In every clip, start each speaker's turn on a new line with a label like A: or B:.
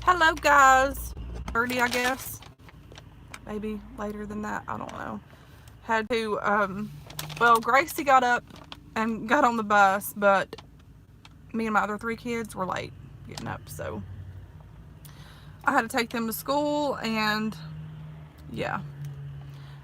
A: Hello guys. 30, I guess. Maybe later than that. I don't know. Had to, well, Gracie got up and got on the bus, but me and my other 3 kids were late getting up, so I had to take them to school, and yeah.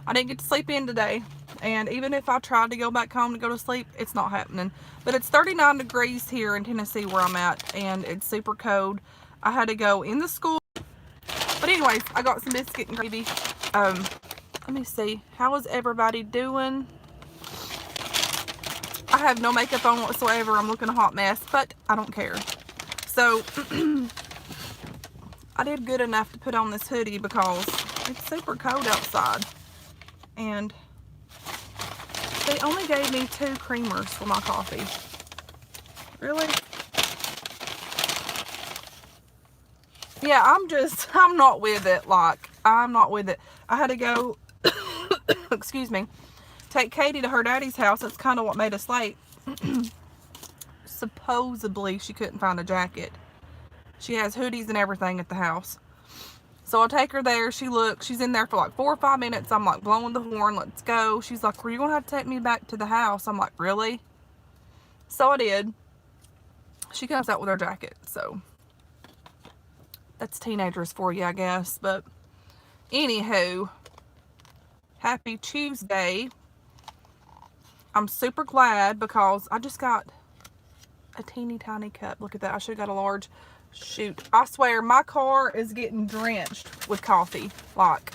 A: I didn't get to sleep in today, and even if I tried to go back home to go to sleep, it's not happening. But it's 39 degrees here in Tennessee where I'm at, and it's super cold. I had to go in the school. But anyways, I got some biscuit and gravy. Let me see. How is everybody doing? I have no makeup on whatsoever. I'm looking a hot mess, but I don't care. So, I did good enough to put on this hoodie because it's super cold outside. And they only gave me 2 creamers for my coffee. Really? Yeah, I'm not with it. Like, I'm not with it. I had to go, excuse me, take Katie to her daddy's house. That's kind of what made us late. Supposedly, she couldn't find a jacket. She has hoodies and everything at the house. So I take her there. She looks. She's in there for like 4 or 5 minutes. I'm like blowing the horn. Let's go. She's like, well, you're going to have to take me back to the house. I'm like, really? So I did. She comes out with her jacket. So that's teenagers for you, I guess. But anywho, happy Tuesday. I'm super glad because I just got a teeny tiny cup. Look at that. I should have got a large. Shoot. I swear my car is getting drenched with coffee. Like,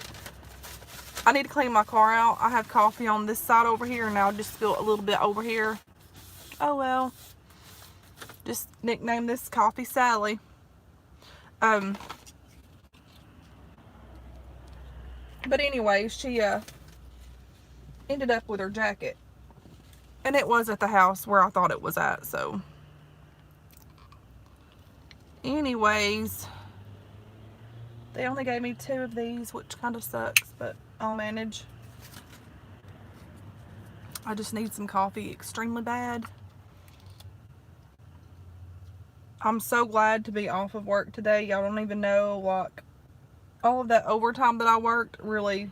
A: I need to clean my car out. I have coffee on this side over here, and I'll just spill a little bit over here. Oh well. Just nickname this Coffee Sally. But anyway, she ended up with her jacket. And it was at the house where I thought it was at, so. Anyways, they only gave me 2 of these, which kind of sucks, but I'll manage. I just need some coffee extremely bad. I'm so glad to be off of work today. Y'all don't even know, like, all of that overtime that I worked really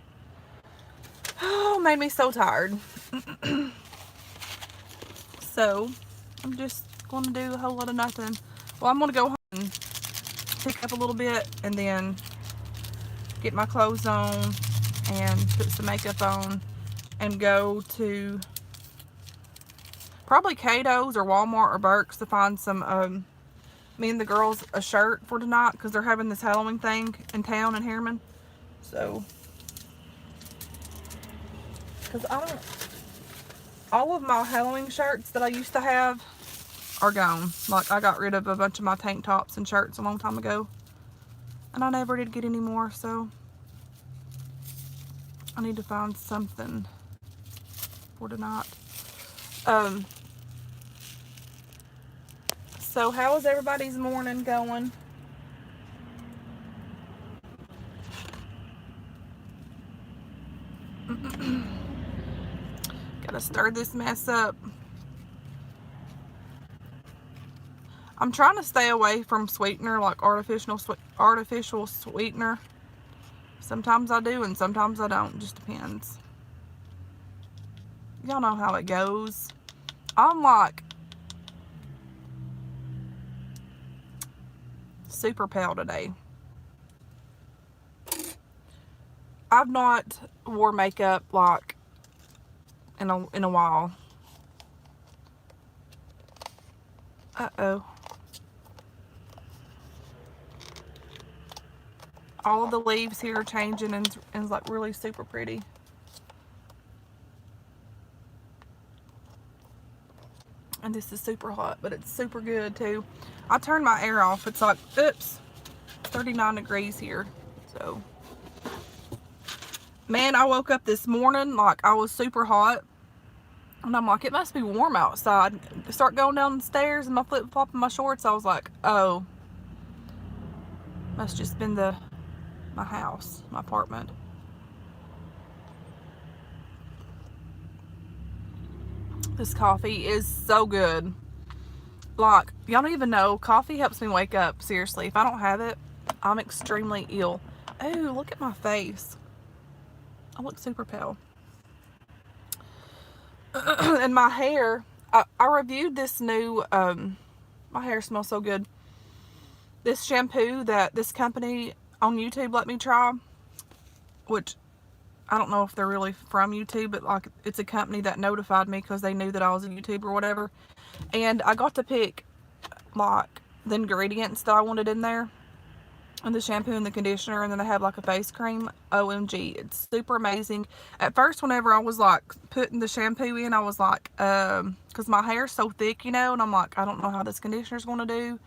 A: made me so tired. So, I'm just going to do a whole lot of nothing. Well, I'm going to go home and pick up a little bit and then get my clothes on and put some makeup on and go to probably Cato's or Walmart or Burke's to find some, me and the girls a shirt for tonight because they're having this Halloween thing in town in Harriman. So, because all of my Halloween shirts that I used to have are gone. Like, I got rid of a bunch of my tank tops and shirts a long time ago. And I never did get any more, so I need to find something for tonight. So how is everybody's morning going? Gotta stir this mess up. I'm trying to stay away from sweetener, like artificial sweetener. Sometimes I do and sometimes I don't. Just depends. Y'all know how it goes. I'm like super pale today. I've not wore makeup like in a while. Uh-oh. All of the leaves here are changing and it's like really super pretty. And this is super hot, but it's super good too. I turned my air off. It's like, oops, 39 degrees here. So, man, I woke up this morning like I was super hot. And I'm like, it must be warm outside. Start going down the stairs in my flip-flop and my shorts. I was like, oh, must just been my house, my apartment. This coffee is so good. Like, y'all don't even know, coffee helps me wake up. Seriously, if I don't have it, I'm extremely ill. Oh, look at my face. I look super pale. And my hair, I reviewed this new, my hair smells so good. This shampoo that this company on YouTube let me try, which I don't know if they're really from YouTube, but like it's a company that notified me because they knew that I was a YouTuber or whatever. And I got to pick like the ingredients that I wanted in there, and the shampoo and the conditioner, and then I have like a face cream. OMG, it's super amazing. At first, whenever I was like putting the shampoo in, I was like, because my hair's so thick, you know, and I'm like, I don't know how this conditioner's going to do.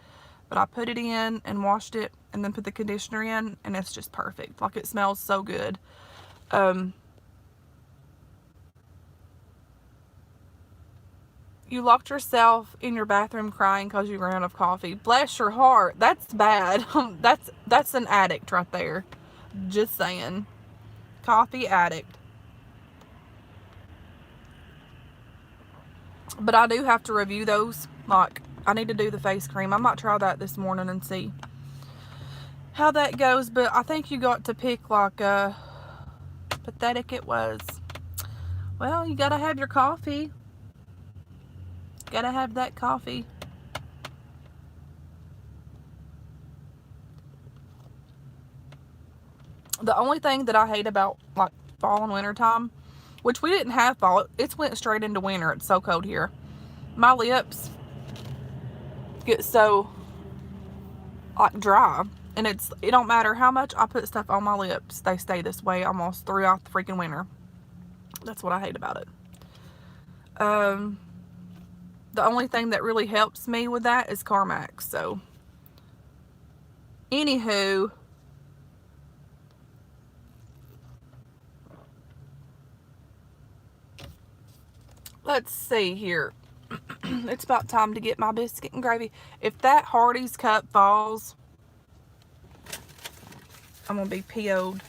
A: But I put it in and washed it and then put the conditioner in, and it's just perfect. Like, it smells so good. You locked yourself in your bathroom crying because you ran out of coffee. Bless your heart. That's bad. That's an addict right there. Just saying. Coffee addict. But I do have to review those. Like, I need to do the face cream. I might try that this morning and see how that goes. But I think you got to pick like pathetic it was. Well, you gotta have your coffee. Gotta have that coffee. The only thing that I hate about like fall and winter time, which we didn't have fall, it's went straight into winter. It's so cold here. My lips get so like dry, and it don't matter how much I put stuff on my lips, they stay this way almost throughout the freaking winter. That's what I hate about it. The only thing that really helps me with that is Carmax. So, anywho, let's see here. It's about time to get my biscuit and gravy. If that Hardee's cup falls, I'm going to be PO'd.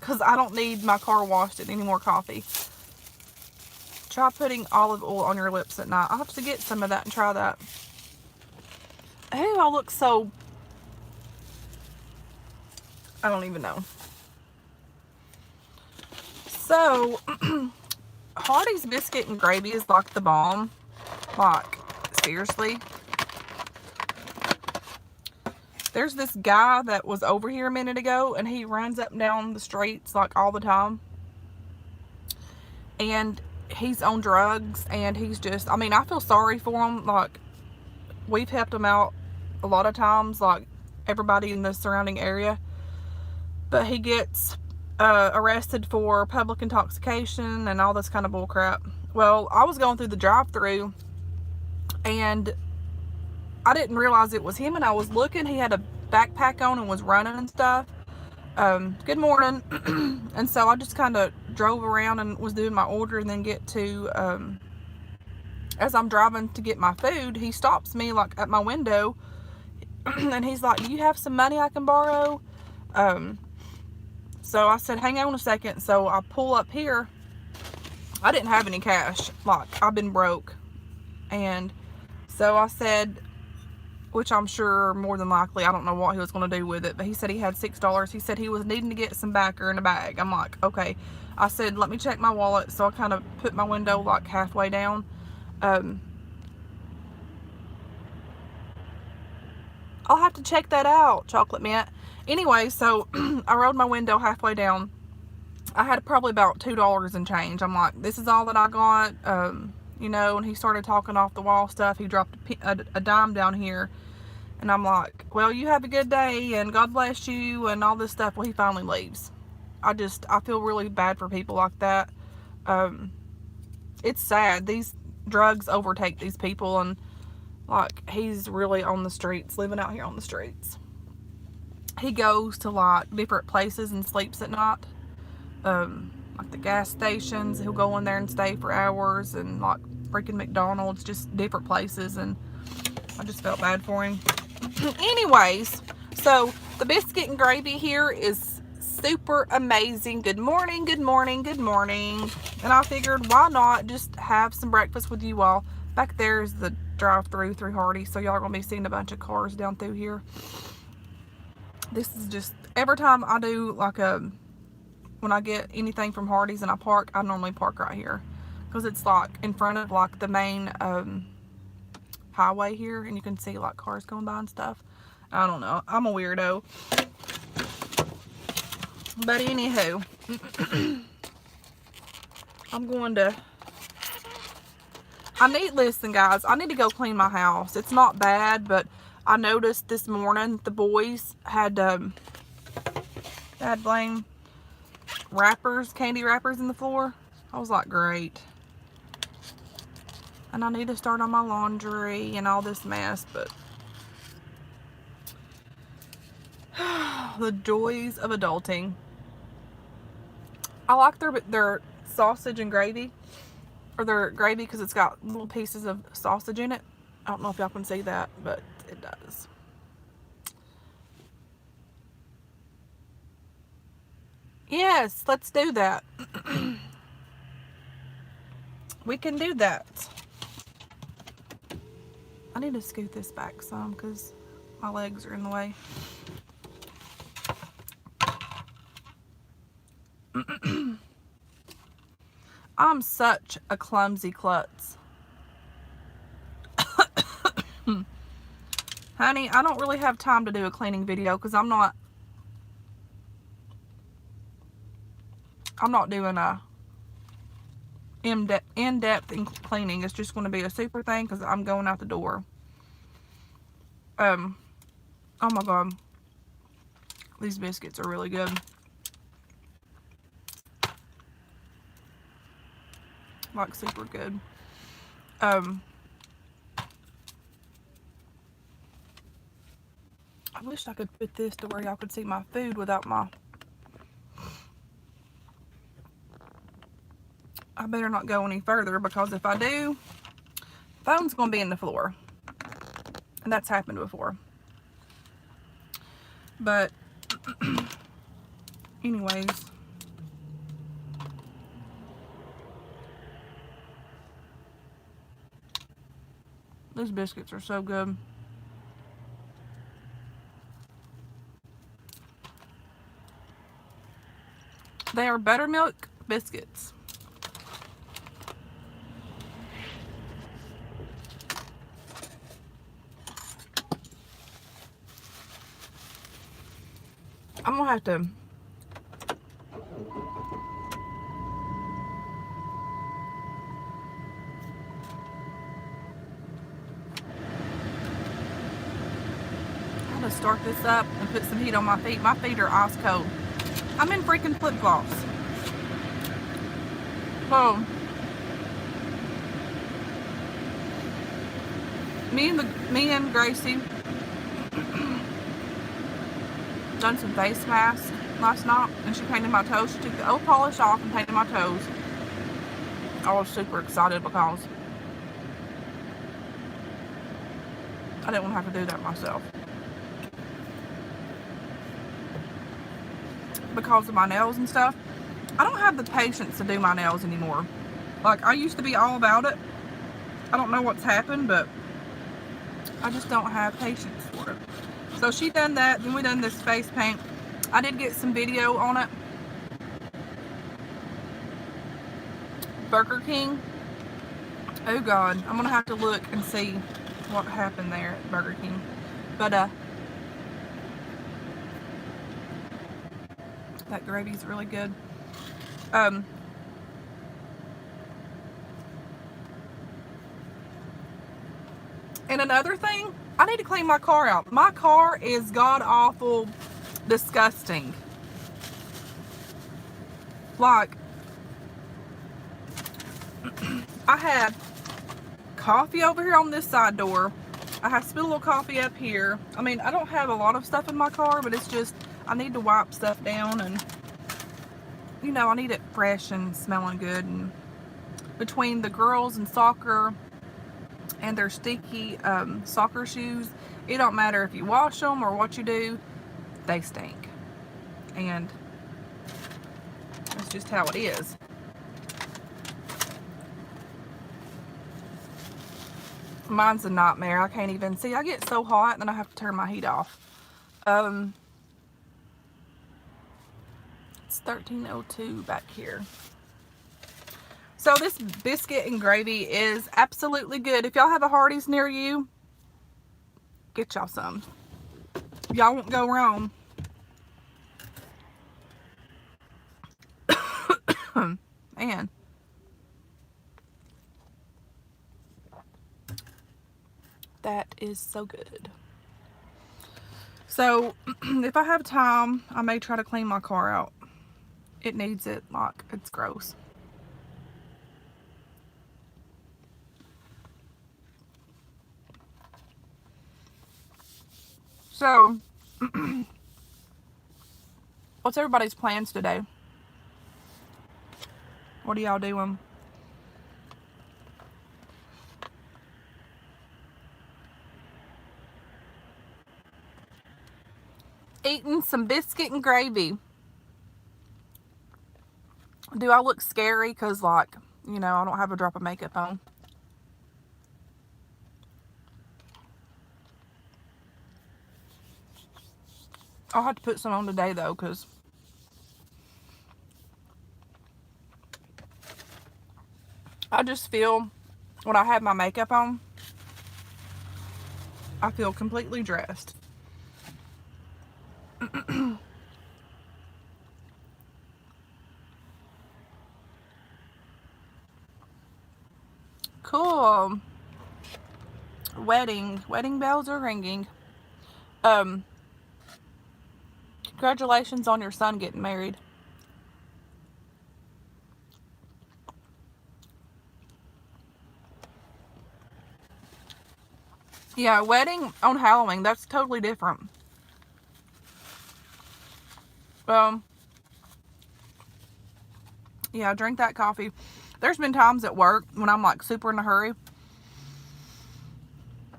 A: Because I don't need my car washed in any more coffee. Try putting olive oil on your lips at night. I'll have to get some of that and try that. Oh, I look so... I don't even know. So, Hardee's biscuit and gravy is like the bomb. Like, seriously. There's this guy that was over here a minute ago, and he runs up and down the streets like all the time. And he's on drugs, and he's just, I mean, I feel sorry for him. Like, we've helped him out a lot of times, like everybody in the surrounding area. But he gets arrested for public intoxication and all this kind of bull crap. Well, I was going through the drive-thru, and I didn't realize it was him, and I was looking. He had a backpack on and was running and stuff. Good morning. And so I just kind of drove around and was doing my order, and then get to, as I'm driving to get my food, he stops me like at my window, and he's like, do you have some money I can borrow? So I said, hang on a second. So I pull up here. I didn't have any cash. Like, I've been broke. And so I said, which I'm sure more than likely, I don't know what he was going to do with it, but he said he had $6. He said he was needing to get some backer in a bag. I'm like, okay. I said, let me check my wallet. So I kind of put my window like halfway down. I'll have to check that out, chocolate mint. Anyway, so I rolled my window halfway down. I had probably about $2 in change. I'm like, this is all that I got, you know, and he started talking off the wall stuff. He dropped a dime down here, and I'm like, well, you have a good day, and God bless you, and all this stuff. Well, he finally leaves. I feel really bad for people like that. It's sad. These drugs overtake these people, and like, he's really on the streets, living out here on the streets. He goes to like different places and sleeps at night. Like the gas stations, he'll go in there and stay for hours, and like freaking McDonald's, just different places, and I just felt bad for him. Anyways, so the biscuit and gravy here is super amazing. Good morning, good morning, good morning. And I figured, why not just have some breakfast with you all. Back there is the drive-through through Hardee, so y'all are going to be seeing a bunch of cars down through here. This is just, every time I do like when I get anything from Hardee's and I park, I normally park right here. Because it's like in front of like the main highway here. And you can see like cars going by and stuff. I don't know. I'm a weirdo. But anywho, I'm going to, listen guys, I need to go clean my house. It's not bad, but I noticed this morning the boys had blame wrappers, candy wrappers in the floor. I was like, great. And I need to start on my laundry and all this mess, but the joys of adulting. I like their sausage and gravy, or their gravy, because it's got little pieces of sausage in it. I don't know if y'all can see that, but it does. Yes, let's do that. We can do that. I need to scoot this back some because my legs are in the way. I'm such a clumsy klutz. Honey, I don't really have time to do a cleaning video because I'm not doing a in-depth cleaning. It's just going to be a super thing because I'm going out the door. Oh my god, these biscuits are really good. Like super good. I wish I could put this to where y'all could see my food without my... I better not go any further, because if I do, phone's gonna be in the floor. And that's happened before. But anyways, these biscuits are so good. They are buttermilk biscuits. I'm gonna have to start this up and put some heat on my feet. My feet are ice cold. I'm in freaking flip-flops. So me and Gracie done some face masks last night, and she painted my toes. She took the old polish off and painted my toes. I was super excited because I didn't want to have to do that myself. Because of my nails and stuff, I don't have the patience to do my nails anymore. Like, I used to be all about it. I don't know what's happened, but I just don't have patience for it. So she done that, then we done this face paint. I did get some video on it. Burger King. Oh god, I'm gonna have to look and see what happened there at Burger King. But that gravy's really good. And another thing, I need to clean my car out. My car is god-awful disgusting. Like, I had coffee over here on this side door. I have spilled a little coffee up here. I mean, I don't have a lot of stuff in my car, but it's just, I need to wipe stuff down, and you know, I need it fresh and smelling good. And between the girls and soccer and their sticky soccer shoes, it don't matter if you wash them or what you do, they stink. And that's just how it is. Mine's a nightmare. I can't even see. I get so hot and then I have to turn my heat off. It's 13:02 back here. So this biscuit and gravy is absolutely good. If y'all have a Hardee's near you, get y'all some. Y'all won't go wrong. Man. That is so good. So, if I have time, I may try to clean my car out. It needs it, like, it's gross. So, what's everybody's plans today? What are y'all doing? Eating some biscuit and gravy. Do I look scary? Because, like, you know, I don't have a drop of makeup on. I'll have to put some on today, though, because I just feel when I have my makeup on, I feel completely dressed. Cool. Wedding bells are ringing. Congratulations on your son getting married. Yeah, wedding on Halloween, that's totally different. Yeah, drink that coffee. There's been times at work when I'm like super in a hurry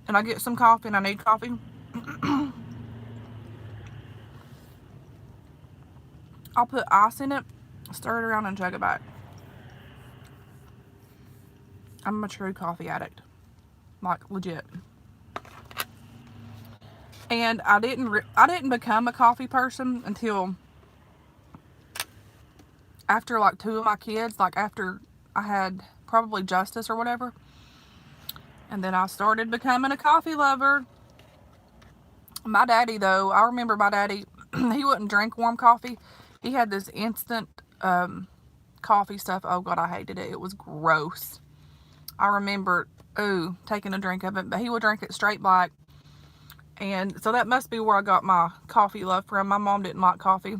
A: and I get some coffee and I need coffee. I'll put ice in it, stir it around, and chug it back. I'm a true coffee addict, like legit. And I didn't become a coffee person until after like 2 of my kids, like after I had probably Justice or whatever. And then I started becoming a coffee lover. My daddy, though, I remember my daddy, he wouldn't drink warm coffee. He had this instant coffee stuff. Oh, God, I hated it. It was gross. I remember, taking a drink of it, but he would drink it straight black. And so that must be where I got my coffee love from. My mom didn't like coffee.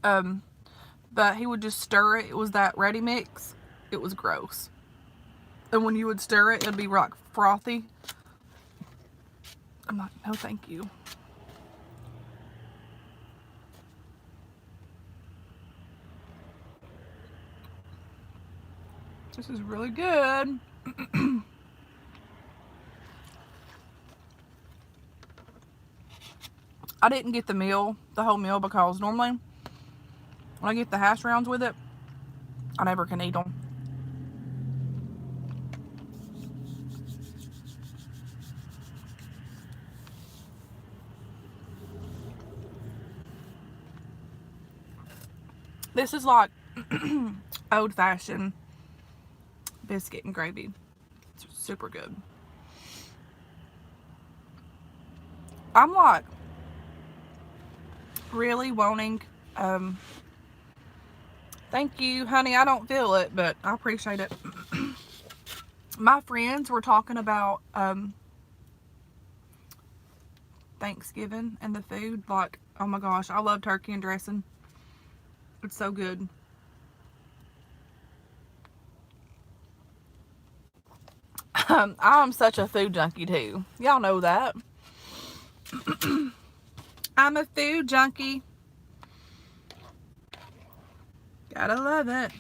A: But he would just stir it. It was that ready mix. It was gross. And when you would stir it, it'd be like frothy. I'm like, no, thank you. This is really good. I didn't get the whole meal, because normally when I get the hash browns with it, I never can eat them. This is like old-fashioned biscuit and gravy. It's super good. I'm like really wanting, thank you, honey. I don't feel it, but I appreciate it. My friends were talking about Thanksgiving and the food. Like, oh my gosh, I love turkey and dressing. It's so good. I'm such a food junkie too. Y'all know that. I'm a food junkie. Gotta love it.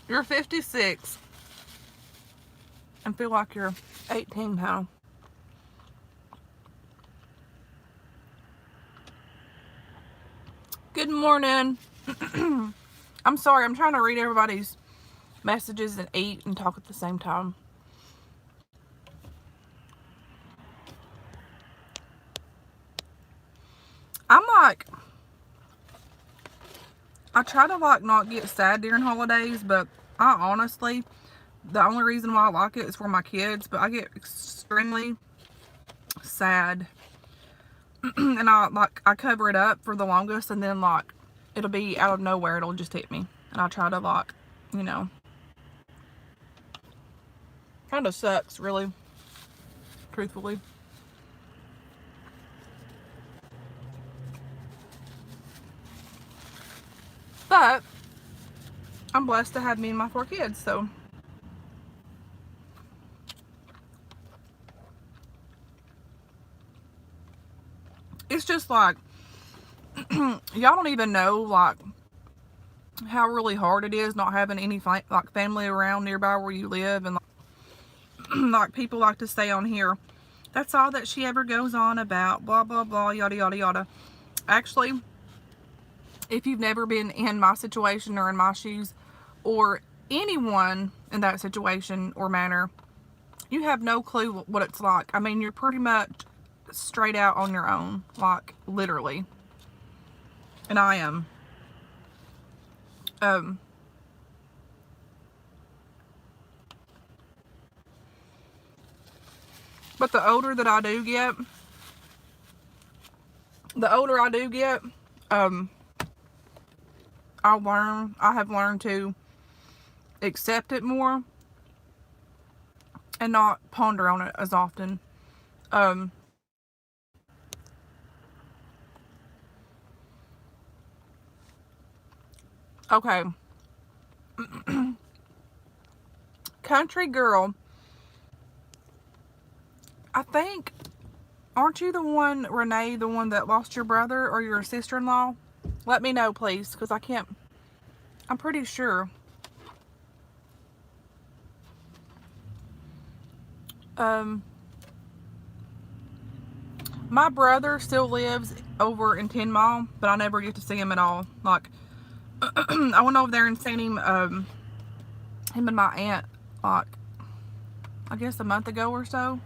A: You're 56. and feel like you're 18 now. Good morning. I'm sorry, I'm trying to read everybody's messages and eat and talk at the same time. I'm like, I try to like not get sad during holidays, but I honestly, the only reason why I like it is for my kids, but I get extremely sad. And I cover it up for the longest, and then like it'll be out of nowhere, it'll just hit me. And I try to like, you know, kind of sucks, really, truthfully. But I'm blessed to have me and my 4 kids, so it's just like y'all don't even know like how really hard it is not having any like family around nearby where you live, and like people like to stay on here. That's all that she ever goes on about, blah blah blah, yada yada yada. Actually, if you've never been in my situation or in my shoes, or anyone in that situation or manner, you have no clue what it's like. I mean, you're pretty much straight out on your own, like literally. And I am. But the older I do get, I have learned to accept it more and not ponder on it as often. Okay. Country girl, I think, aren't you the one, Renee, the one that lost your brother or your sister-in-law? Let me know, please, because I can't, I'm pretty sure. My brother still lives over in 10 Mile, but I never get to see him at all. Like, I went over there and seen him, him and my aunt, like, I guess a month ago or so.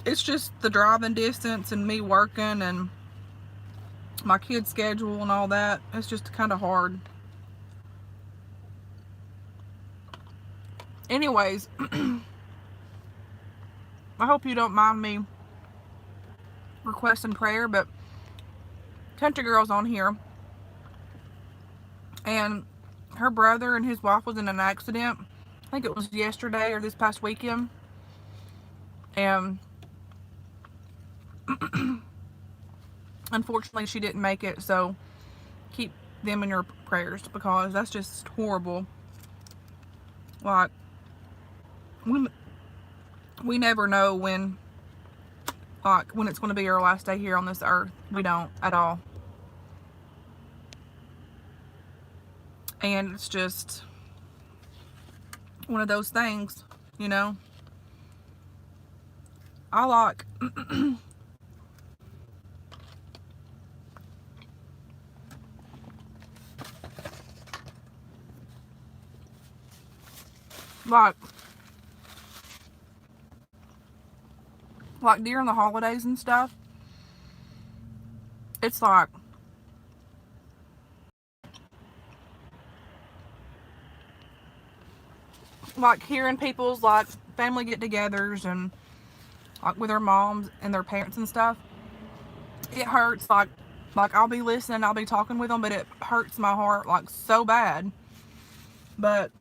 A: It's just the driving distance and me working and my kid's schedule and all that. It's just kind of hard. Anyways, I hope you don't mind me requesting prayer, but country girl's on here, and her brother and his wife was in an accident. I think it was yesterday or this past weekend, and unfortunately she didn't make it. So keep them in your prayers, because that's just horrible. Like, we never know when it's going to be our last day here on this earth. We don't at all. And it's just one of those things, you know. I like like during the holidays and stuff, it's like hearing people's like family get-togethers and like with their moms and their parents and stuff. It hurts. Like I'll be listening, I'll be talking with them, but it hurts my heart like so bad. But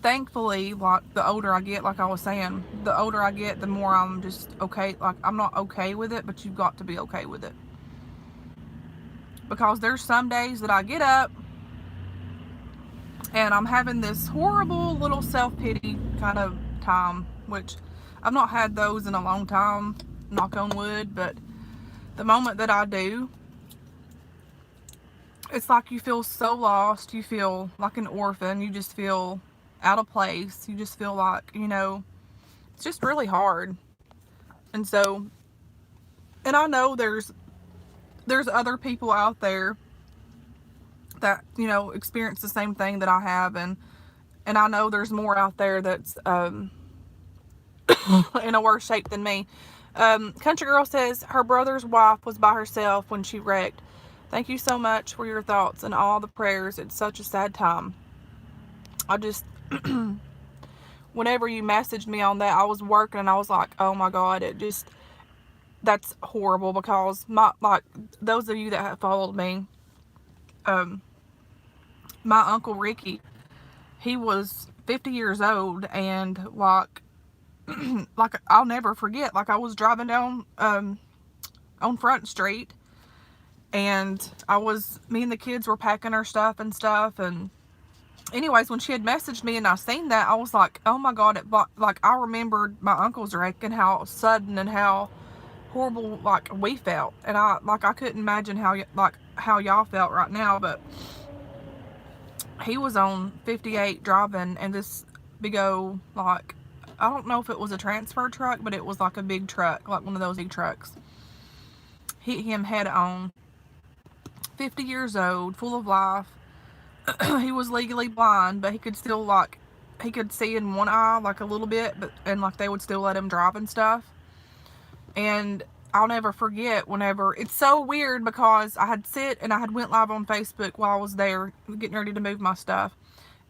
A: thankfully, like the older I get, like I was saying, the older I get, the more I'm just okay. Like, I'm not okay with it, but you've got to be okay with it. Because there's some days that I get up and I'm having this horrible little self-pity kind of time, which I've not had those in a long time, knock on wood, but the moment that I do, it's like you feel so lost. You feel like an orphan. You just feel out of place. You just feel like, you know, it's just really hard. And so, and I know there's other people out there that, you know, experience the same thing that I have, and I know there's more out there that's in a worse shape than me. Country Girl says her brother's wife was by herself when she wrecked. Thank you so much for your thoughts and all the prayers. It's such a sad time. I just, whenever you messaged me on that, I was working and I was like, oh my God, it just, that's horrible, because like, those of you that have followed me, my Uncle Ricky, he was 50 years old, and like, like, I'll never forget, like, I was driving down, on Front Street, and me and the kids were packing our stuff and stuff, and anyways, when she had messaged me and I seen that, I was like, oh my God, like, I remembered my uncle's wreck and how sudden and how horrible, like, we felt, and I couldn't imagine how y'all felt right now, but he was on 58 driving, and this big old, like, I don't know if it was a transfer truck, but it was like a big truck, like one of those big trucks, hit him head on. 50 years old, full of life. He was legally blind, but he could still, like, he could see in one eye, like, a little bit, and like, they would still let him drive and stuff. And I'll never forget whenever, it's so weird, because I had went live on Facebook while I was there getting ready to move my stuff,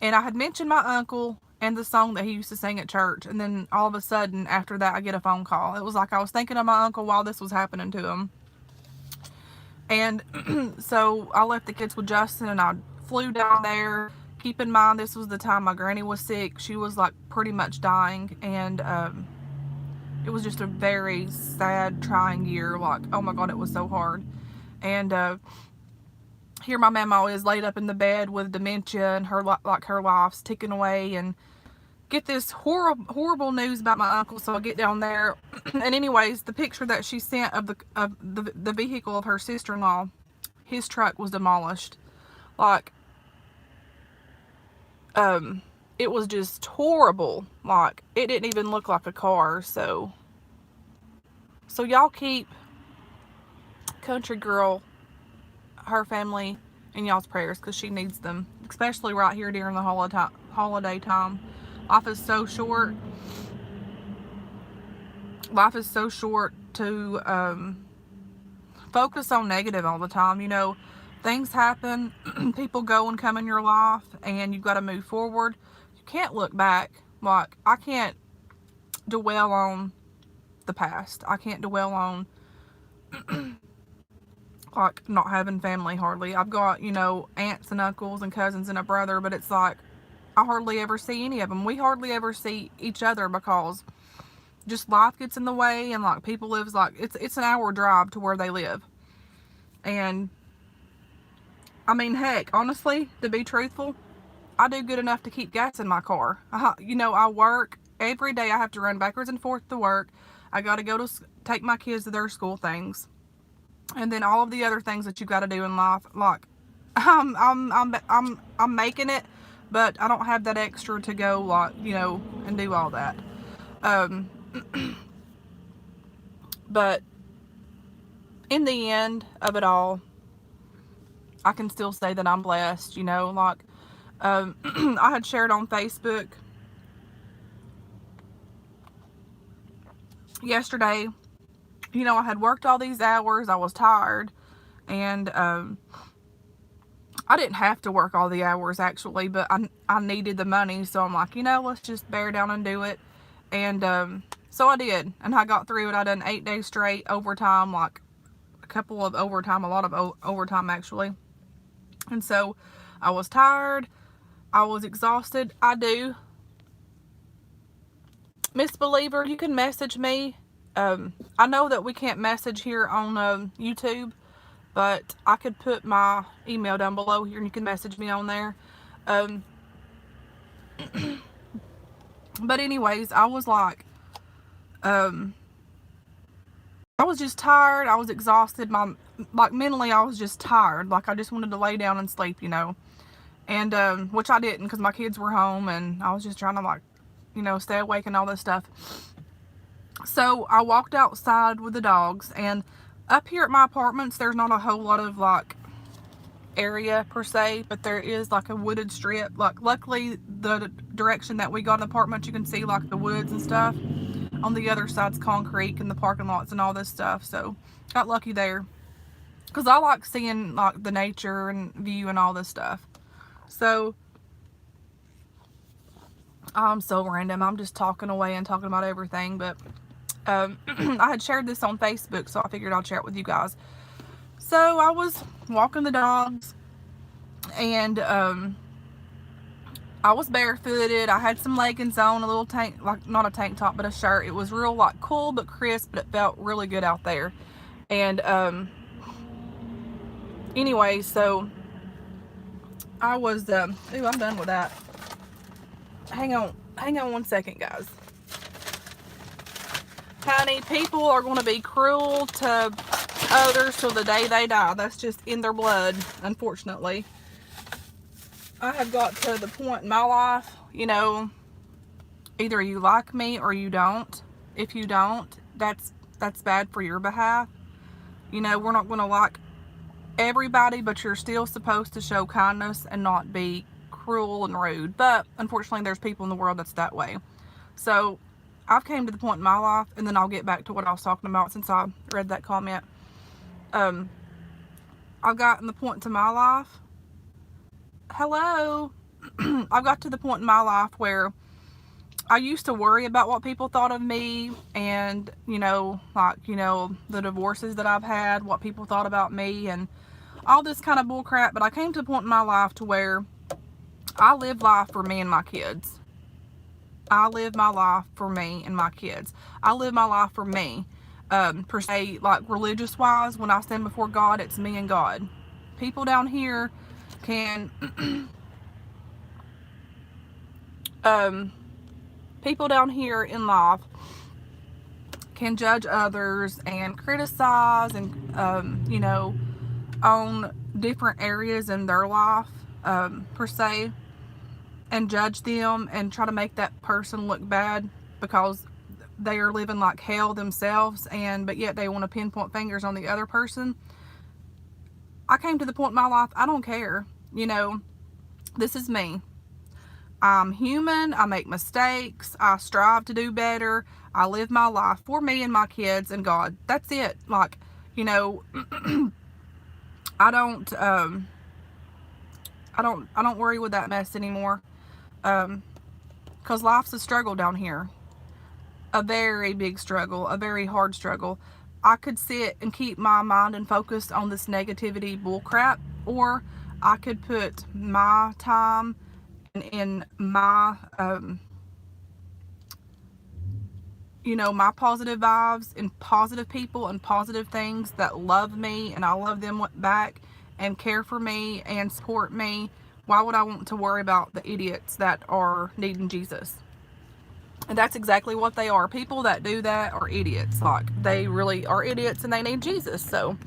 A: and I had mentioned my uncle and the song that he used to sing at church, and then all of a sudden after that I get a phone call. It was like I was thinking of my uncle while this was happening to him. And so I left the kids with Justin and I flew down there. Keep in mind, this was the time my granny was sick. She was like pretty much dying, and it was just a very sad, trying year. Like, oh my God, it was so hard. And here my mama is laid up in the bed with dementia, and her life's ticking away, and get this horrible news about my uncle. So I get down there, and anyways, the picture that she sent of the vehicle of her sister-in-law, his truck was demolished. Like, it was just horrible. Like, it didn't even look like a car. So y'all keep Country Girl, her family, in y'all's prayers, because she needs them, especially right here during the holiday time. Life is so short. Life is so short to focus on negative all the time. You know, things happen, people go and come in your life, and you've got to move forward. You can't look back. Like, I can't dwell on the past. I can't dwell on like not having family hardly. I've got, you know, aunts and uncles and cousins and a brother, but it's like I hardly ever see any of them. We hardly ever see each other, because just life gets in the way, and like people lives like it's an hour drive to where they live. And I mean, heck, honestly, to be truthful, I do good enough to keep gas in my car. You know, I work every day. I have to run backwards and forth to work. I got to go to take my kids to their school things, and then all of the other things that you got to do in life. Like, I'm making it, but I don't have that extra to go, like, you know, and do all that. But in the end of it all, I can still say that I'm blessed, you know. Like, I had shared on Facebook yesterday, you know, I had worked all these hours, I was tired, and I didn't have to work all the hours actually, but I needed the money, so I'm like, you know, let's just bear down and do it. And so I did, and I got through it. I done 8 days straight, overtime, like a couple of overtime, a lot of overtime actually. And so I was tired, I was exhausted. I do, Miss Believer, you can message me. I know that we can't message here on YouTube, but I could put my email down below here and you can message me on there. But anyways, I was like, I was just tired. I was exhausted. Like mentally, I was just tired. Like I just wanted to lay down and sleep, you know. And, which I didn't because my kids were home and I was just trying to, like, you know, stay awake and all this stuff. So I walked outside with the dogs, and up here at my apartments, there's not a whole lot of, like, area per se, but there is like a wooded strip. Like, luckily the direction that we got in the apartment, you can see like the woods and stuff. On the other side's concrete and the parking lots and all this stuff, so got lucky there because I like seeing like the nature and view and all this stuff. So I'm so random, I'm just talking away and talking about everything, but I had shared this on Facebook, so I figured I'd share it with you guys. So I was walking the dogs, and I was barefooted. I had some leggings on, a little tank, like not a tank top, but a shirt. It was real like cool but crisp, but it felt really good out there. And anyway, so I was, ooh, I'm done with that. Hang on 1 second, guys. Honey, people are going to be cruel to others till the day they die. That's just in their blood, unfortunately. I have got to the point in my life, you know, either you like me or you don't. If you don't, that's bad for your behalf. You know, we're not going to like everybody, but you're still supposed to show kindness and not be cruel and rude. But unfortunately, there's people in the world that's that way. So I've came to the point in my life, and then I'll get back to what I was talking about since I read that comment. I've gotten the point to my life. Hello. I've got to the point in my life where I used to worry about what people thought of me, and, you know, like, you know, the divorces that I've had, what people thought about me, and all this kind of bull crap. But I came to the point in my life to where I live life for me and my kids. I live my life for me and my kids. I live my life for me. Per se, like religious wise, when I stand before God, it's me and God. People down here can people down here in life can judge others and criticize and you know, on different areas in their life, per se, and judge them and try to make that person look bad because they are living like hell themselves, and but yet they want to pinpoint fingers on the other person. I came to the point in my life, I don't care. You know, this is me. I'm human. I make mistakes. I strive to do better. I live my life for me and my kids and God. That's it. Like, you know, I don't worry with that mess anymore. Because life's a struggle down here. A very big struggle, a very hard struggle. I could sit and keep my mind and focus on this negativity bullcrap, or I could put my time in my, you know, my positive vibes and positive people and positive things that love me, and I love them back and care for me and support me. Why would I want to worry about the idiots that are needing Jesus? And that's exactly what they are. People that do that are idiots. Like, they really are idiots and they need Jesus. So,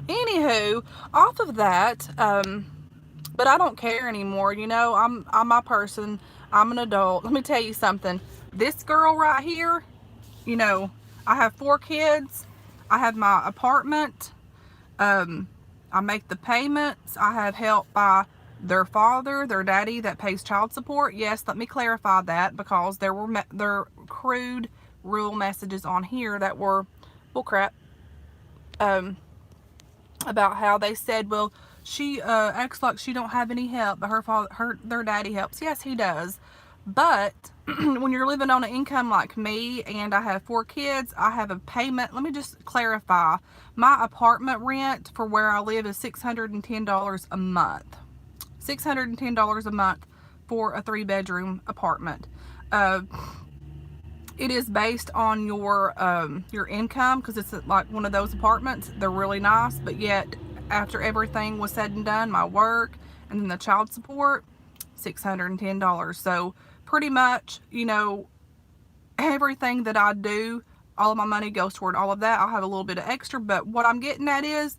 A: anywho, off of that, but I don't care anymore. You know, I'm my person. I'm an adult. Let me tell you something. This girl right here, you know, I have 4 kids. I have my apartment. I make the payments. I have help by their father, their daddy that pays child support. Yes, let me clarify that, because there were crude rule messages on here that were bullcrap, about how they said, well, she acts like she don't have any help, but their daddy helps. Yes, he does. But when you're living on an income like me, and I have 4 kids, I have a payment. Let me just clarify. My apartment rent for where I live is $610 a month. $610 a month for a 3-bedroom apartment. It is based on your income, because it's like one of those apartments. They're really nice, but yet after everything was said and done, my work and then the child support, $610. So pretty much, you know, everything that I do, all of my money goes toward all of that. I'll have a little bit of extra, but what I'm getting at is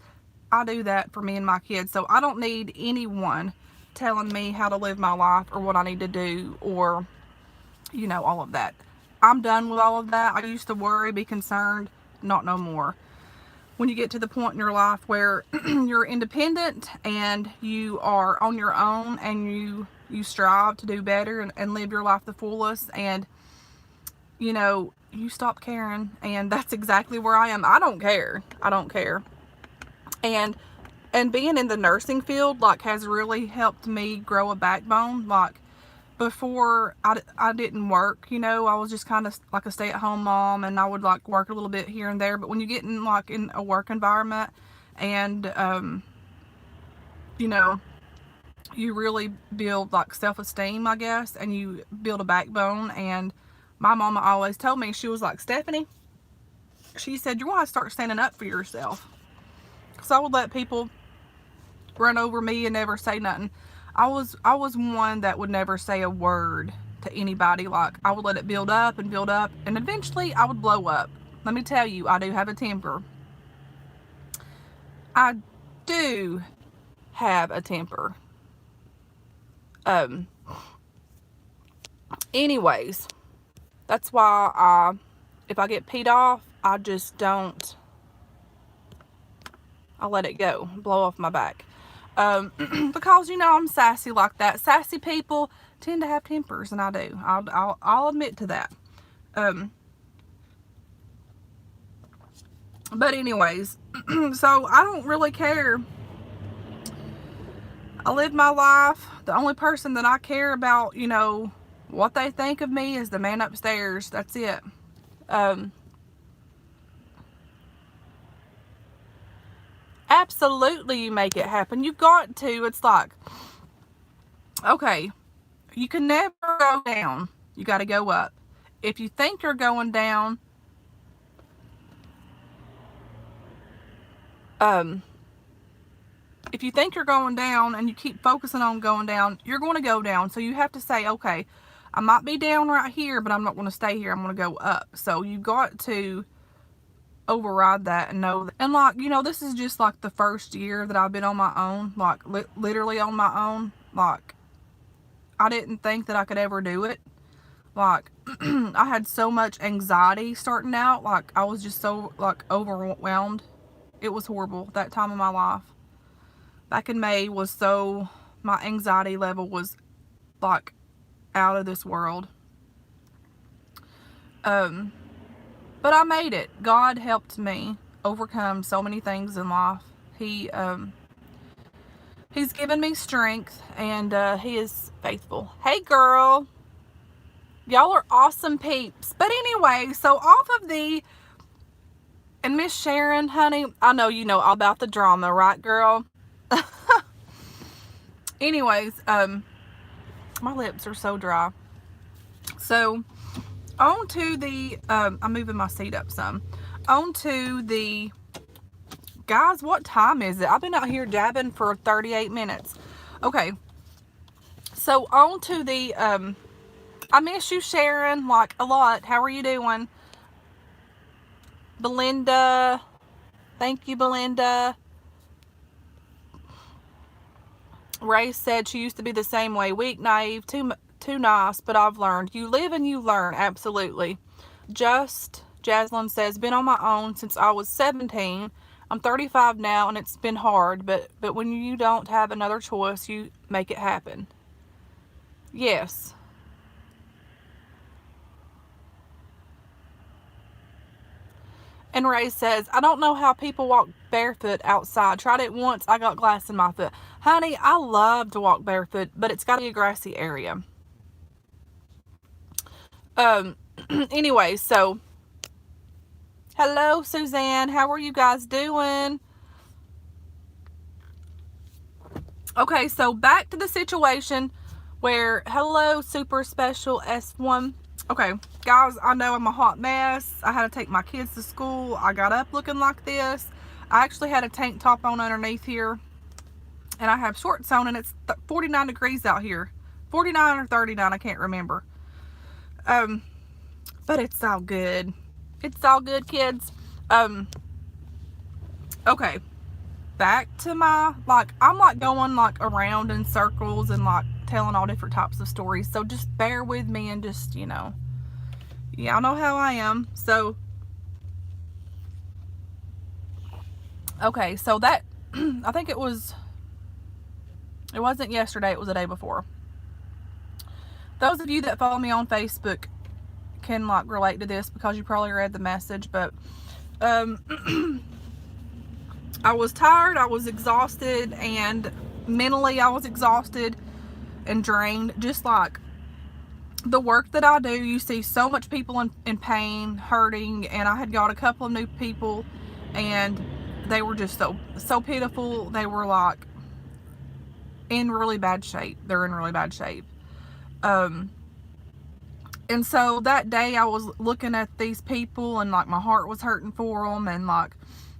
A: I do that for me and my kids. So I don't need anyone telling me how to live my life or what I need to do, or, you know, all of that. I'm done with all of that. I used to worry, be concerned, not no more. When you get to the point in your life where you're independent and you are on your own, and you strive to do better and live your life the fullest, and, you know, you stop caring. And that's exactly where I am. I don't care. I don't care. And being in the nursing field, like, has really helped me grow a backbone. Like, before, I didn't work, you know, I was just kind of like a stay-at-home mom, and I would like work a little bit here and there. But when you get in like in a work environment, and you know, you really build like self-esteem, I guess, and you build a backbone. And my mama always told me, she was like, Stephanie, she said, you're gonna start standing up for yourself. So I would let people run over me and never say nothing. I was one that would never say a word to anybody. Like, I would let it build up, and eventually I would blow up. Let me tell you, I do have a temper. I do have a temper. Anyways, that's why if I get peed off, I just don't, I let it go, blow off my back. Because, you know, I'm sassy like that. Sassy people tend to have tempers, and I do. I'll admit to that. But anyways, so I don't really care. I live my life. The only person that I care about, you know, what they think of me, is the man upstairs. That's it. Absolutely, you make it happen. You've got to. It's like, okay, you can never go down. You got to go up. If you think you're going down, if you think you're going down and you keep focusing on going down, you're going to go down. So you have to say, okay, I might be down right here, but I'm not going to stay here. I'm going to go up. So you got to override that and know that. And like, you know, this is just like the first year that I've been on my own, like literally on my own. Like, I didn't think that I could ever do it. Like, I had so much anxiety starting out. Like, I was just so like overwhelmed. It was horrible that time of my life. Back in May was so, my anxiety level was like out of this world. But I made it. God helped me overcome so many things in life. He's given me strength, and he is faithful. Hey girl, y'all are awesome peeps. But anyway, so off of the, and Miss Sharon, honey, I know you know all about the drama, right girl? Anyways, my lips are so dry. So on to the, I'm moving my seat up some. On to the, guys, what time is it? I've been out here jabbing for 38 minutes. Okay. So on to the, I miss you, Sharon, like a lot. How are you doing? Belinda. Thank you, Belinda. Ray said she used to be the same way. Weak, naive, too nice, but I've learned. You live and you learn. Absolutely. Just Jaslyn says, been on my own since I was 17. I'm 35 now, and it's been hard, but when you don't have another choice, you make it happen. Yes. And Ray says, I don't know how people walk barefoot outside. Tried it once. I got glass in my foot. Honey, I love to walk barefoot, but it's got to be a grassy area. Anyway, so hello, Suzanne. How are you guys doing? Okay, so back to the situation where, hello, super special S1. Okay, guys, I know I'm a hot mess. I had to take my kids to school. I got up looking like this. I actually had a tank top on underneath here, and I have shorts on, and it's 49 degrees out here. 49 or 39, I can't remember. But it's all good. It's all good, kids. Okay. back to my, like, I'm like going like around in circles and like telling all different types of stories. So just bear with me and just, you know, y'all know how I am. So, okay, so that, I think it wasn't yesterday, it was the day before. Those of you that follow me on Facebook can like relate to this because you probably read the message, but I was tired, I was exhausted, and mentally I was exhausted and drained. Just like the work that I do, you see so much people in pain, hurting, and I had got a couple of new people, and they were just so pitiful. They were like in really bad shape. They're in really bad shape. And so that day I was looking at these people and like my heart was hurting for them, and like,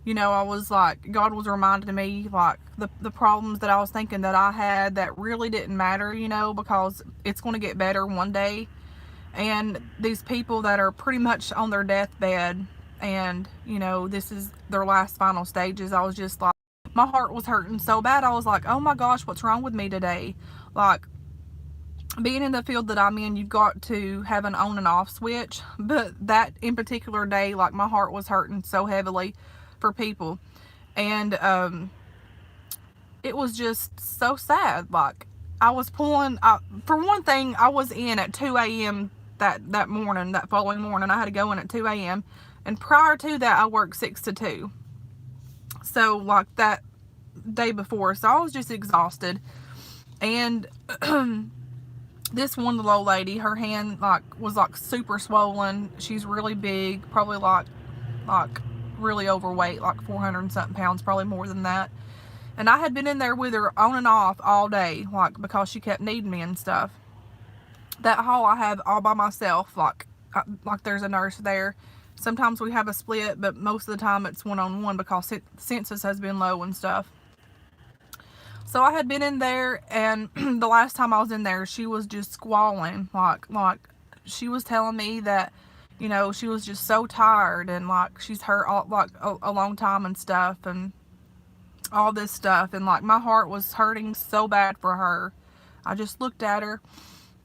A: you know, I was like, God was reminding me like the problems that I was thinking that I had that really didn't matter, you know, because it's going to get better one day. And these people that are pretty much on their deathbed, and you know, this is their last final stages, I was just like, my heart was hurting so bad. I was like, oh my gosh, what's wrong with me today? Like, being in the field that I'm in, you've got to have an on and off switch. But that in particular day, like, my heart was hurting so heavily for people. And it was just so sad. Like, I was pulling, for one thing, I was in at 2 a.m. that morning, that following morning. I had to go in at 2 a.m. And prior to that, I worked 6 to 2. So, like, that day before. So, I was just exhausted. And this one little old lady, her hand like was like super swollen. She's really big, probably like really overweight, like 400 and something pounds, probably more than that. And I had been in there with her on and off all day, like, because she kept needing me and stuff. That hall I have all by myself, like there's a nurse there. Sometimes we have a split, but most of the time it's one-on-one because census has been low and stuff. So I had been in there, and the last time I was in there, she was just squalling. Like she was telling me that, you know, she was just so tired, and like she's hurt all, like a long time and stuff, and all this stuff. And like my heart was hurting so bad for her. I just looked at her,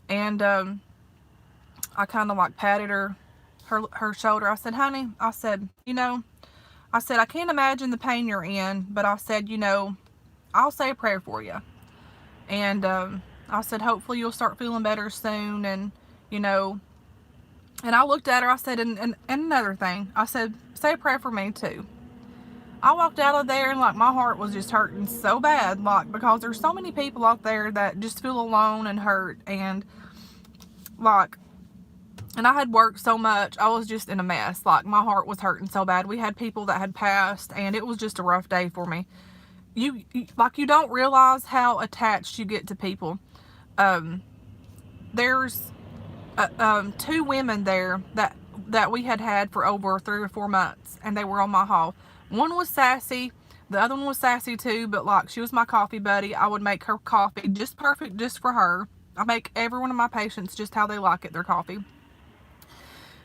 A: and I kind of like patted her shoulder. I said, honey, I said, you know, I said, I can't imagine the pain you're in, but I said, you know, I'll say a prayer for you. And I said, hopefully you'll start feeling better soon. And, you know, and I looked at her, I said, and another thing, I said, say a prayer for me too. I walked out of there and like my heart was just hurting so bad, like, because there's so many people out there that just feel alone and hurt, and like, and I had worked so much, I was just in a mess. Like, my heart was hurting so bad. We had people that had passed, and it was just a rough day for me. You like, you don't realize how attached you get to people. There's 2 women there that we had for over 3 or 4 months, and they were on my hall. One was sassy, the other one was sassy too, but like, she was my coffee buddy. I would make her coffee just perfect just for her. I make every one of my patients just how they like it, their coffee.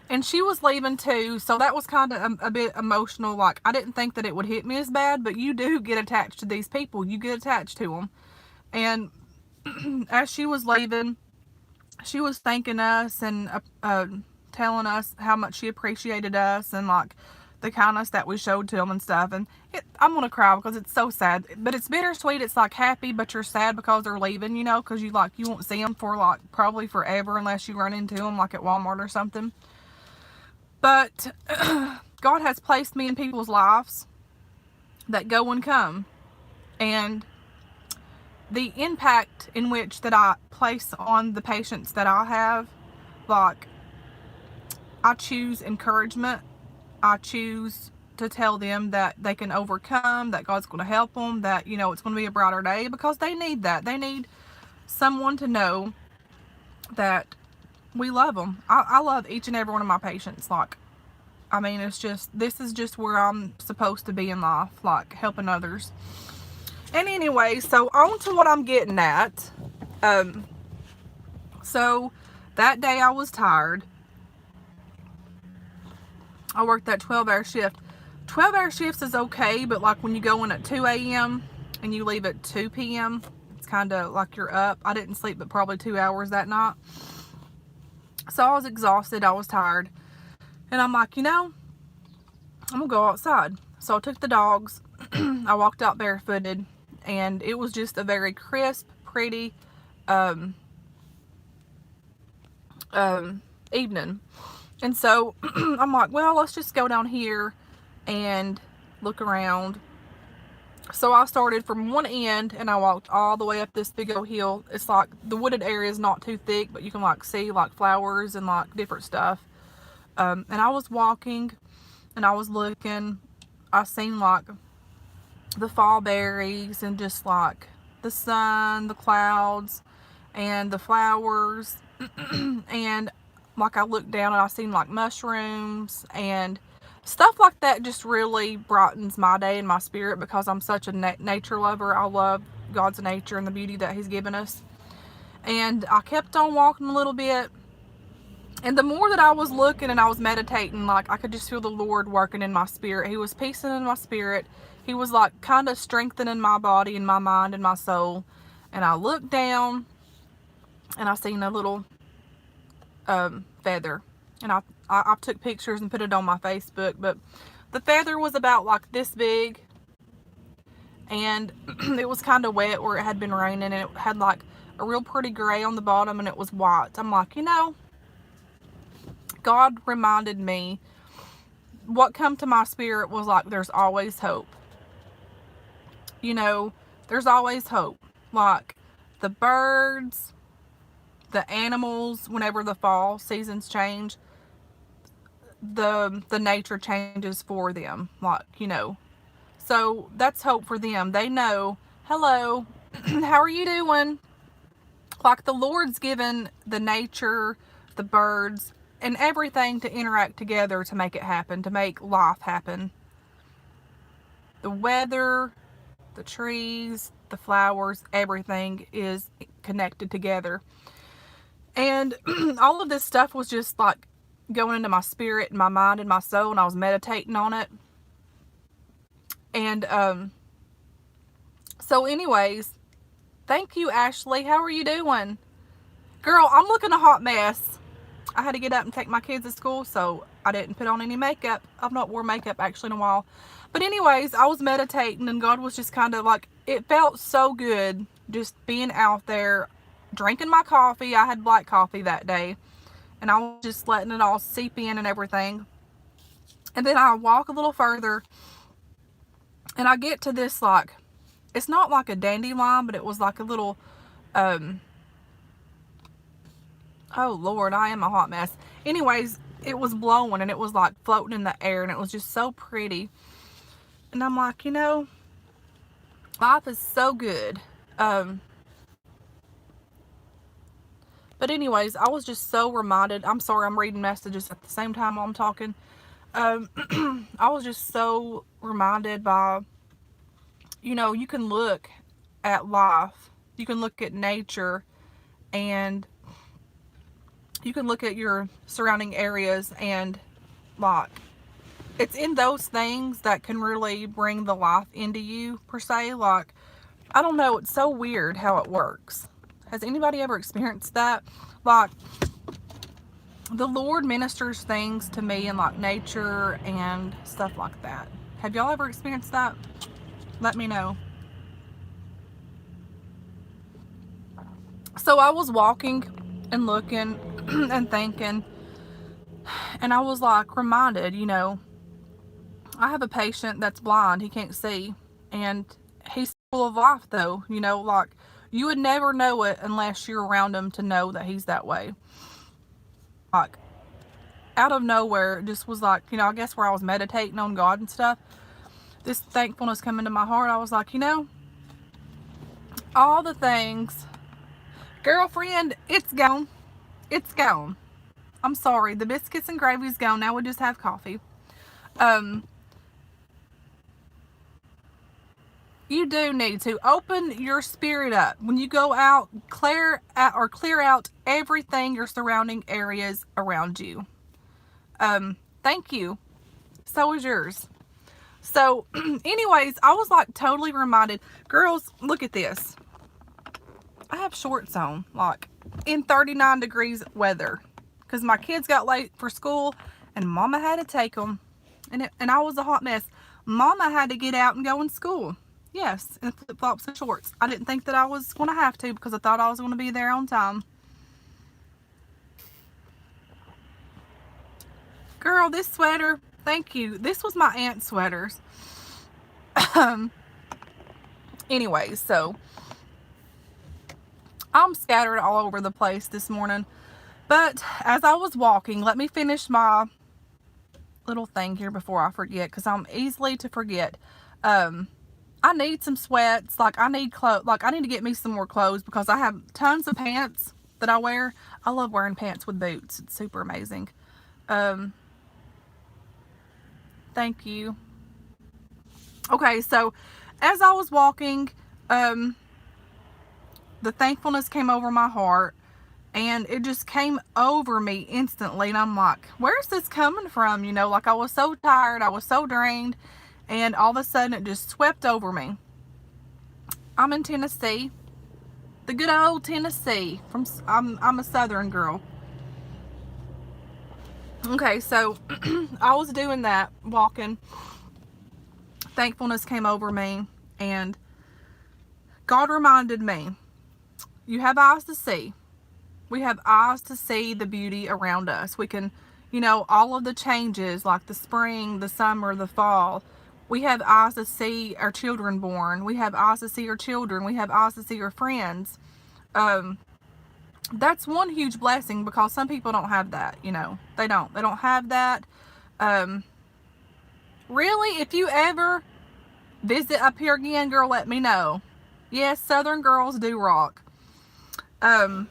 A: And she was leaving too, so that was kind of a bit emotional. Like, I didn't think that it would hit me as bad, but you do get attached to these people. You get attached to them. And as she was leaving, she was thanking us and telling us how much she appreciated us, and like the kindness that we showed to them and stuff. And I'm gonna cry because it's so sad, but it's bittersweet. It's like happy, but you're sad because they're leaving, you know, because you won't see them for like probably forever unless you run into them like at Walmart or something. But God has placed me in people's lives that go and come, and the impact in which that I place on the patients that I have, like, I choose encouragement. I choose to tell them that they can overcome, that God's going to help them, that, you know, it's going to be a brighter day, because they need that. They need someone to know that we love them. I love each and every one of my patients. Like, I mean, it's just, this is just where I'm supposed to be in life, like helping others. And anyway, so on to what I'm getting at. So that day I was tired. I worked that 12-hour shift. 12-hour shifts is okay, but like when you go in at 2 a.m. and you leave at 2 p.m., it's kind of like you're up. I didn't sleep but probably 2 hours that night. So I was exhausted. I was tired. And I'm like, you know, I'm going to go outside. So I took the dogs. I walked out barefooted. And it was just a very crisp, pretty evening. And so I'm like, well, let's just go down here and look around. So I started from one end and I walked all the way up this big old hill. It's like the wooded area is not too thick, but you can like see like flowers and like different stuff. And I was walking and I was looking. I seen like the fall berries and just like the sun, the clouds, and the flowers. And like I looked down and I seen like mushrooms and stuff like that. Just really brightens my day and my spirit because I'm such a nature lover. I love God's nature and the beauty that he's given us. And I kept on walking a little bit, and the more that I was looking and I was meditating, like I could just feel the Lord working in my spirit. He was peacing in my spirit. He was like kind of strengthening my body and my mind and my soul. And I looked down and I seen a little feather, and I took pictures and put it on my Facebook. But the feather was about like this big, and it was kind of wet where it had been raining, and it had like a real pretty gray on the bottom, and it was white. I'm like, you know, God reminded me, what come to my spirit was like, there's always hope. You know, there's always hope. Like the birds, the animals, whenever the fall seasons change, the nature changes for them. Like, you know, so that's hope for them. They know, hello, how are you doing? Like the Lord's given the nature, the birds, and everything to interact together to make it happen, to make life happen. The weather, the trees, the flowers, everything is connected together. And all of this stuff was just like going into my spirit and my mind and my soul, and I was meditating on it. And so anyways, thank you, Ashley. How are you doing? Girl, I'm looking a hot mess. I had to get up and take my kids to school, so I didn't put on any makeup. I've not worn makeup actually in a while. But anyways, I was meditating, and God was just kind of like, it felt so good just being out there, drinking my coffee. I had black coffee that day, and I was just letting it all seep in and everything. And then I walk a little further, and I get to this, like, it's not like a dandelion, but it was like a little, oh Lord, I am a hot mess. Anyways, it was blowing, and it was like floating in the air, and it was just so pretty. And I'm like, you know, life is so good. But anyways, I was just so reminded. I'm sorry, I'm reading messages at the same time while I'm talking. I was just so reminded by, you know, you can look at life, you can look at nature, and you can look at your surrounding areas, and like, it's in those things that can really bring the life into you, per se. Like, I don't know, it's so weird how it works. Has anybody ever experienced that? Like, the Lord ministers things to me in like nature and stuff like that. Have y'all ever experienced that? Let me know. So I was walking and looking and thinking, and I was like reminded, you know, I have a patient that's blind. He can't see, and he's full of life though. You know, like, you would never know it unless you're around him to know that he's that way. Like, out of nowhere, it just was like, you know, I guess where I was meditating on God and stuff, this thankfulness come into my heart. I was like, you know, all the things, girlfriend, it's gone. It's gone. I'm sorry. The biscuits and gravy's gone. Now we just have coffee. You do need to open your spirit up. When you go out, clear out everything, your surrounding areas around you. Thank you. So is yours. So, anyways, I was like totally reminded. Girls, look at this. I have shorts on, like in 39 degrees weather, because my kids got late for school and Mama had to take them, and I was a hot mess. Mama had to get out and go in school. Yes, in flip-flops and shorts. I didn't think that I was going to have to, because I thought I was going to be there on time. Girl, this sweater, thank you. This was my aunt's sweaters. Anyways, so I'm scattered all over the place this morning. But as I was walking, let me finish my little thing here before I forget, because I'm easily to forget. I need some sweats. Like, I need clothes. Like, I need to get me some more clothes, because I have tons of pants that I wear. I love wearing pants with boots. It's super amazing. Thank you. Okay, so as I was walking, the thankfulness came over my heart, and it just came over me instantly. And I'm like, where's this coming from? You know, like, I was so tired, I was so drained, and all of a sudden it just swept over me. I'm in Tennessee, the good old Tennessee. I'm a Southern girl. Okay, so I was doing that, walking. Thankfulness came over me, and God reminded me, you have eyes to see. We have eyes to see the beauty around us. We can, you know, all of the changes, like the spring, the summer, the fall. We have eyes to see our children born. We have eyes to see our children. We have eyes to see our friends. That's one huge blessing, because some people don't have that, you know. They don't have that. Really, if you ever visit up here again, girl, let me know. Yes, Southern girls do rock. I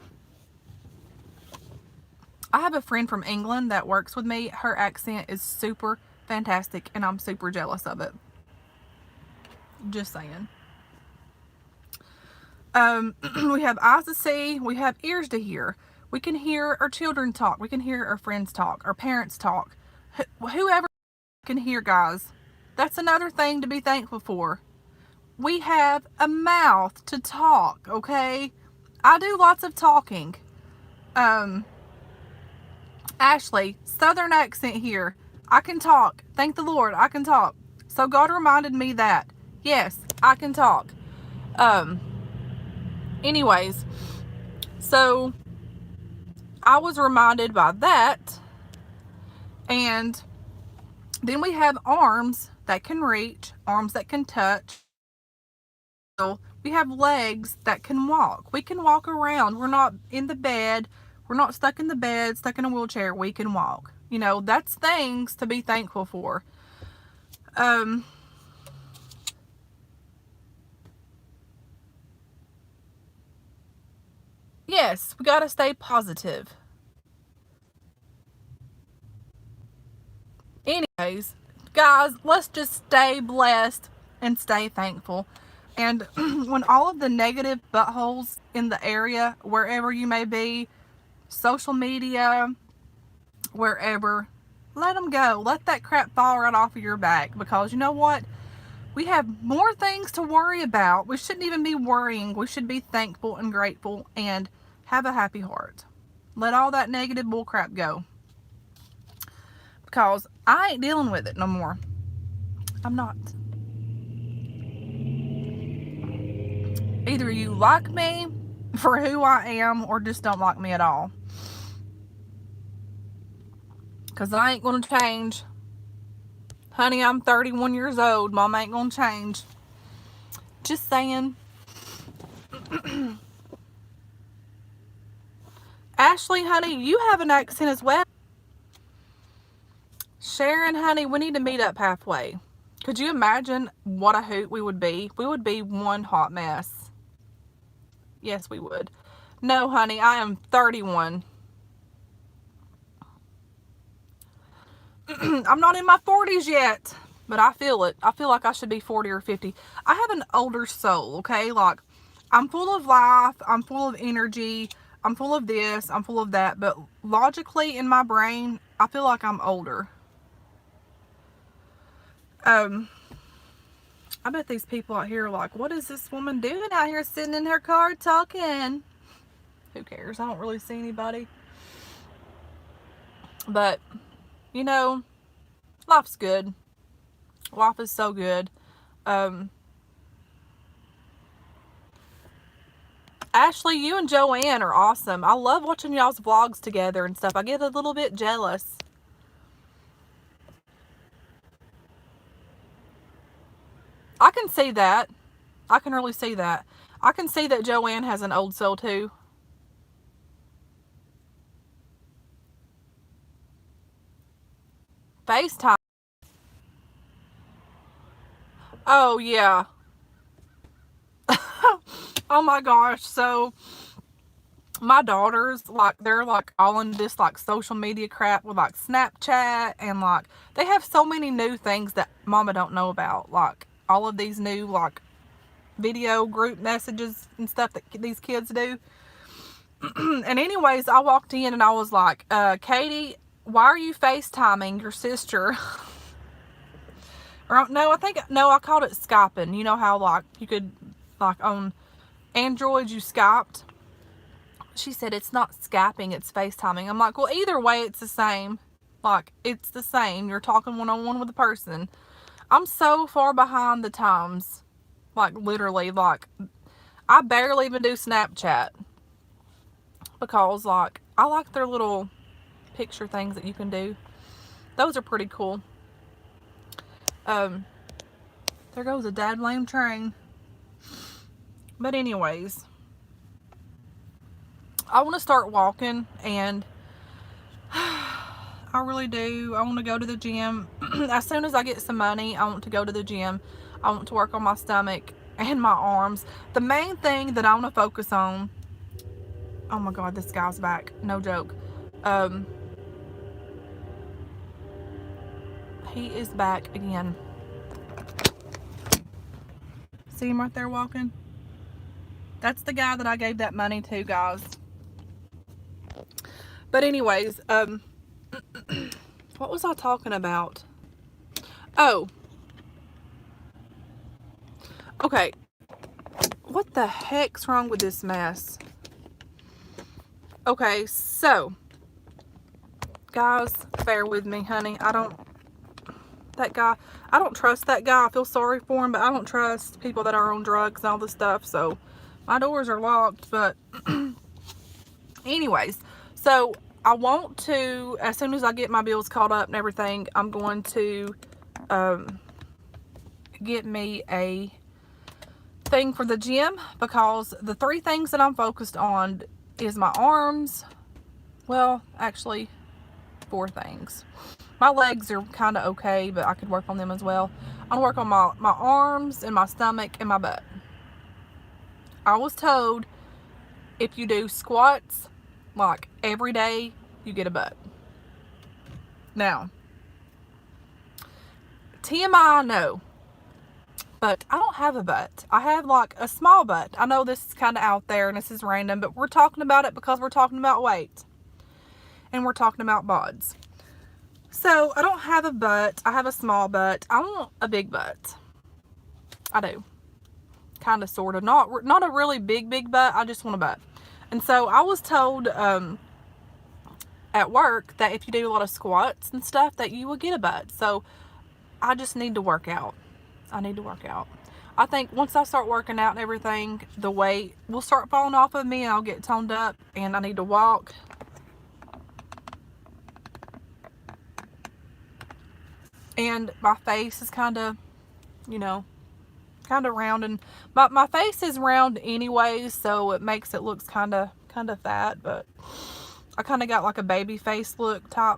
A: have a friend from England that works with me. Her accent is super fantastic, and I'm super jealous of it. Just saying. We have eyes to see. We have ears to hear. We can hear our children talk. We can hear our friends talk. Our parents talk. Whoever can hear, guys. That's another thing to be thankful for. We have a mouth to talk, okay? I do lots of talking. Ashley, Southern accent here. I can talk. Thank the Lord, I can talk. So God reminded me that, yes, I can talk. Anyways, so I was reminded by that. And then we have arms that can reach, arms that can touch. We have legs that can walk. We can walk around. We're not in the bed. We're not stuck in the bed, stuck in a wheelchair. We can walk. You know, that's things to be thankful for. Yes, we got to stay positive. Anyways, guys, let's just stay blessed and stay thankful. And when all of the negative buttholes in the area, wherever you may be, social media, wherever, let them go. Let that crap fall right off of your back, because you know what? We have more things to worry about. We shouldn't even be worrying. We should be thankful and grateful and have a happy heart. Let all that negative bullcrap go, because I ain't dealing with it no more. I'm not. Either you like me for who I am, or just don't like me at all. Because I ain't going to change. Honey, I'm 31 years old. Mom ain't going to change. Just saying. Ashley, honey, you have an accent as well. Sharon, honey, we need to meet up halfway. Could you imagine what a hoot we would be? We would be one hot mess. Yes, we would. No, honey, I am 31. I'm not in my 40s yet, but I feel it. I feel like I should be 40 or 50. I have an older soul, okay? Like, I'm full of life. I'm full of energy. I'm full of this. I'm full of that. But logically, in my brain, I feel like I'm older. I bet these people out here are like, what is this woman doing out here sitting in her car talking? Who cares? I don't really see anybody. But, you know, life's good. Life is so good. Ashley, you and Joanne are awesome. I love watching y'all's vlogs together and stuff. I get a little bit jealous. I can see that. I can really see that. I can see that Joanne has an old soul too. FaceTime. Oh, yeah. Oh my gosh. So my daughters, like, they're like all in this like social media crap with like Snapchat, and like they have so many new things that mama don't know about. Like all of these new like video group messages and stuff that these kids do. And anyways, I walked in and I was like, Katie, why are you FaceTiming your sister? Or no, I called it Skyping. You know how like you could, like on Android you Skyped? She said, it's not Skyping, it's FaceTiming. I'm like, well, either way, it's the same. Like, it's the same. You're talking one-on-one with a person. I'm so far behind the times. Like, literally, like, I barely even do Snapchat. Because, like, I like their little picture things that you can do. Those are pretty cool. There goes a dad lame train. But anyways, I want to start walking, and I really do. I want to go to the gym. As soon as I get some money, I want to go to the gym. I want to work on my stomach and my arms. The main thing that I want to focus on, oh my God, this guy's back. No joke. He is back again. See him right there walking? That's the guy that I gave that money to, guys. But anyways, what was I talking about? Oh. Okay. What the heck's wrong with this mess? Okay, so, guys, bear with me, honey. I don't trust that guy. I feel sorry for him, but I don't trust people that are on drugs and all this stuff. So, my doors are locked, but anyways, so I want to, as soon as I get my bills caught up and everything, I'm going to get me a thing for the gym, because the 3 things that I'm focused on is my arms. Well, actually 4 things. My legs are kind of okay, but I could work on them as well. I'm going to work on my arms and my stomach and my butt. I was told if you do squats like every day, you get a butt. Now, TMI, no. But I don't have a butt. I have like a small butt. I know this is kind of out there and this is random, but we're talking about it because we're talking about weight. And we're talking about bods. So, I don't have a butt. I have a small butt. I want a big butt. I do. Kind of, sort of. Not a really big butt. I just want a butt. And so, I was told at work that if you do a lot of squats and stuff, that you will get a butt. So, I just need to work out. I need to work out. I think once I start working out and everything, the weight will start falling off of me and I'll get toned up, and I need to walk. And my face is kind of, you know, kind of round, and my face is round anyways, so it makes it looks kind of fat, but I kind of got like a baby face look type.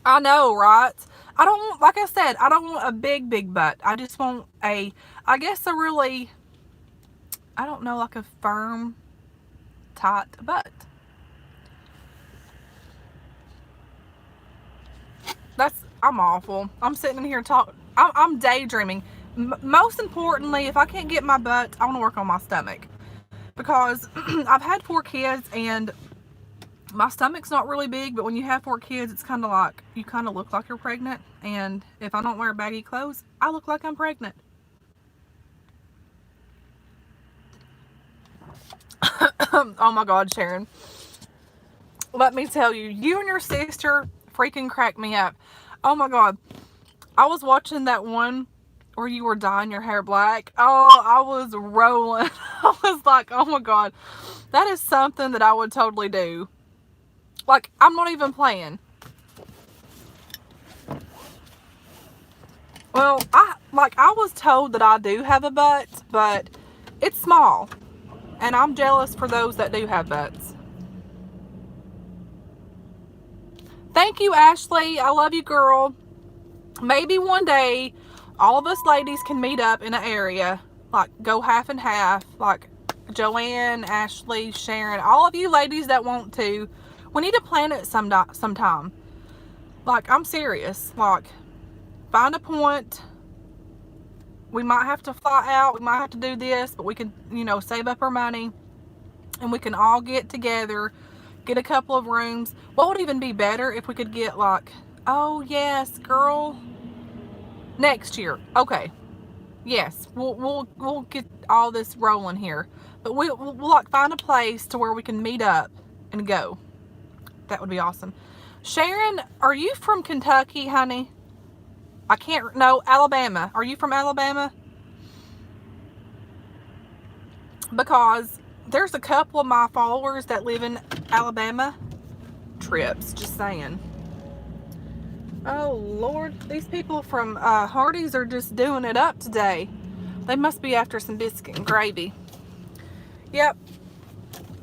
A: I know, right? I don't want, like I said, I don't want a big butt. I just want I guess a really, I don't know, like a firm, tight butt. I'm awful. I'm sitting in here talking. I'm daydreaming. Most importantly, if I can't get my butt, I want to work on my stomach. Because I've had 4 kids, and My stomach's not really big, but when you have 4 kids, it's kind of like, you kind of look like you're pregnant. And if I don't wear baggy clothes, I look like I'm pregnant. Oh my God, Sharon. Let me tell you, you and your sister freaking cracked me up. Oh my God. I was watching that one where you were dyeing your hair black. Oh, I was rolling. I was like, oh my God. That is something that I would totally do. Like, I'm not even playing. Well, I was told that I do have a butt, but it's small. And I'm jealous for those that do have butts. Thank you, Ashley. I love you, girl. Maybe one day, all of us ladies can meet up in an area. Like, go half and half. Like, Joanne, Ashley, Sharon. All of you ladies that want to. We need to plan it sometime. Like, I'm serious. Like, find a point. We might have to fly out. We might have to do this. But we can, you know, save up our money. And we can all get together. Get a couple of rooms. What would even be better if we could get like, oh yes, girl, next year. Okay, yes, we'll get all this rolling here. But we'll like find a place to where we can meet up and go. That would be awesome. Sharon, are you from Kentucky, honey? I can't. No, Alabama. Are you from Alabama? Because there's a couple of my followers that live in Alabama. Trips, just saying. Oh Lord, these people from Hardee's are just doing it up today. They must be after some biscuit and gravy. Yep,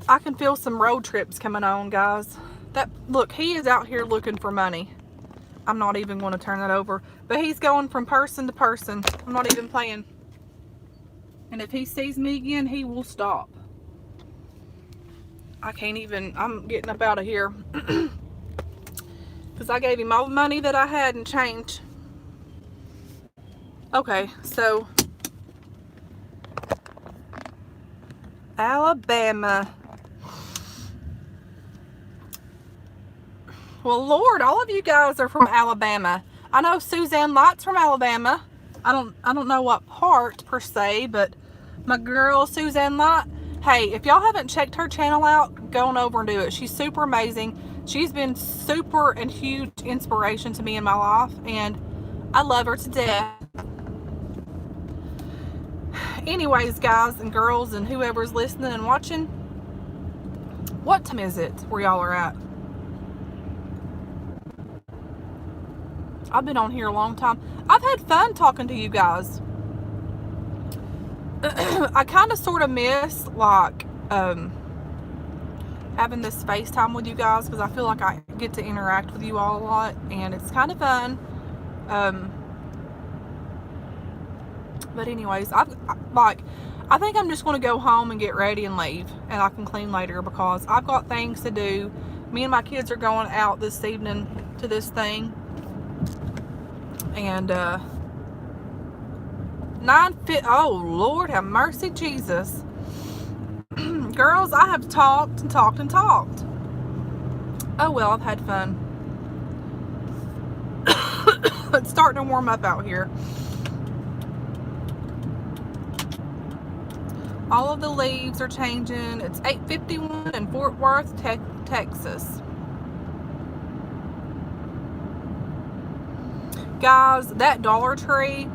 A: I can feel some road trips coming on, guys. That, look, he is out here looking for money. I'm not even going to turn that over, but he's going from person to person. I'm not even playing. And if he sees me again, he will stop. I can't even, I'm getting up out of here. Because I gave him all the money that I had and change. Okay, so Alabama. Well, Lord, all of you guys are from Alabama. I know Suzanne Light's from Alabama. I don't know what part per se, but my girl Suzanne Light. Hey, if y'all haven't checked her channel out, go on over and do it. She's super amazing. She's been super and huge inspiration to me in my life, and I love her to death. Anyways, guys and girls and whoever's listening and watching, what time is it where y'all are at? I've been on here a long time. I've had fun talking to you guys. I kind of sort of miss like having this FaceTime with you guys, because I feel like I get to interact with you all a lot and it's kind of fun. But anyways, I think I'm just going to go home and get ready and leave, and I can clean later because I've got things to do. Me and my kids are going out this evening to this thing, and oh Lord have mercy, Jesus. Girls, I have talked and talked and talked. Oh well, I've had fun. It's starting to warm up out here. All of the leaves are changing. It's 8:51 in Fort Worth, Texas. Guys, that Dollar Tree,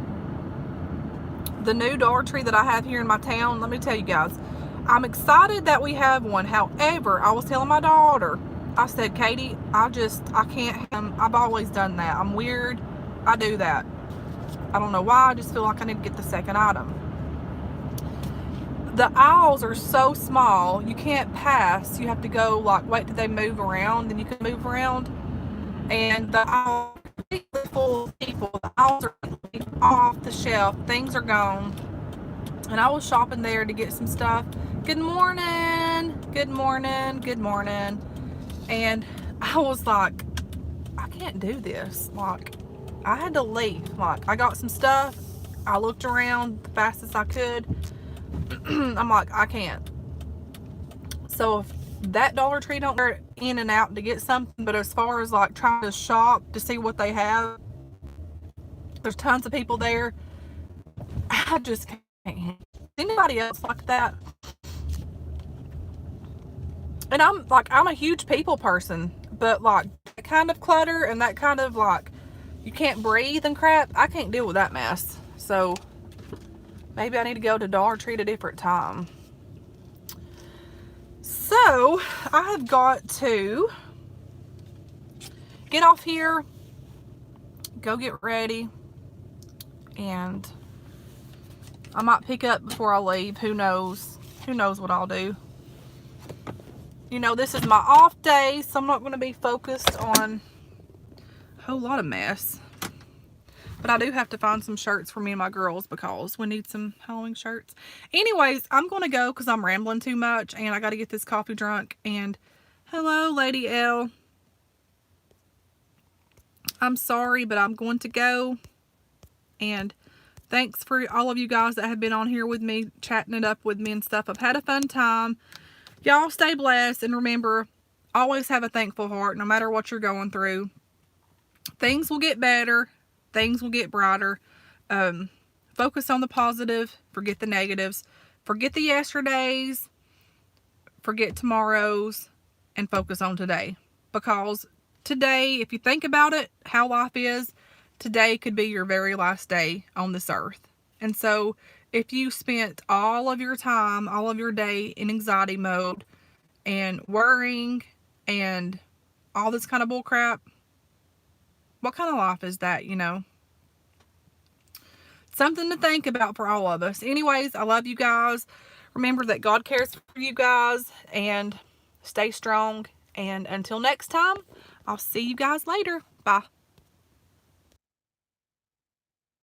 A: the new Dollar Tree that I have here in my town, let me tell you guys, I'm excited that we have one. However, I was telling my daughter, I said, Katie, I can't, I've always done that. I'm weird. I do that. I don't know why. I just feel like I need to get the second item. The aisles are so small, you can't pass. You have to go, like, wait till they move around, and you can move around. And the aisles are completely full of people. The aisles are completely off the shelf. Things are gone. And I was shopping there to get some stuff. Good morning. Good morning. Good morning. And I was like, I can't do this. Like, I had to leave. Like, I got some stuff. I looked around the fastest I could. I'm like, I can't. So if that Dollar Tree don't, in and out to get something, but as far as like trying to shop to see what they have, there's tons of people there. I just can't. Anybody else like that? And I'm a huge people person, but like that kind of clutter and that kind of like you can't breathe and crap, I can't deal with that mess. So maybe I need to go to Dollar Tree at a different time. So I have got to get off here, go get ready, and I might pick up before I leave. Who knows? Who knows what I'll do? You know, this is my off day, so I'm not going to be focused on a whole lot of mess. But I do have to find some shirts for me and my girls because we need some Halloween shirts. Anyways, I'm going to go because I'm rambling too much and I got to get this coffee drunk. And hello, Lady L. I'm sorry, but I'm going to go. And thanks for all of you guys that have been on here with me, chatting it up with me and stuff. I've had a fun time. Y'all stay blessed, and remember, always have a thankful heart no matter what you're going through. Things will get better. Things will get brighter. Focus on the positive. Forget the negatives. Forget the yesterdays. Forget tomorrows. And focus on today. Because today, if you think about it, how life is, today could be your very last day on this earth. And so, if you spent all of your time, all of your day in anxiety mode and worrying and all this kind of bull crap, what kind of life is that, you know? Something to think about for all of us. Anyways, I love you guys. Remember that God cares for you guys, and stay strong. And until next time, I'll see you guys later. Bye.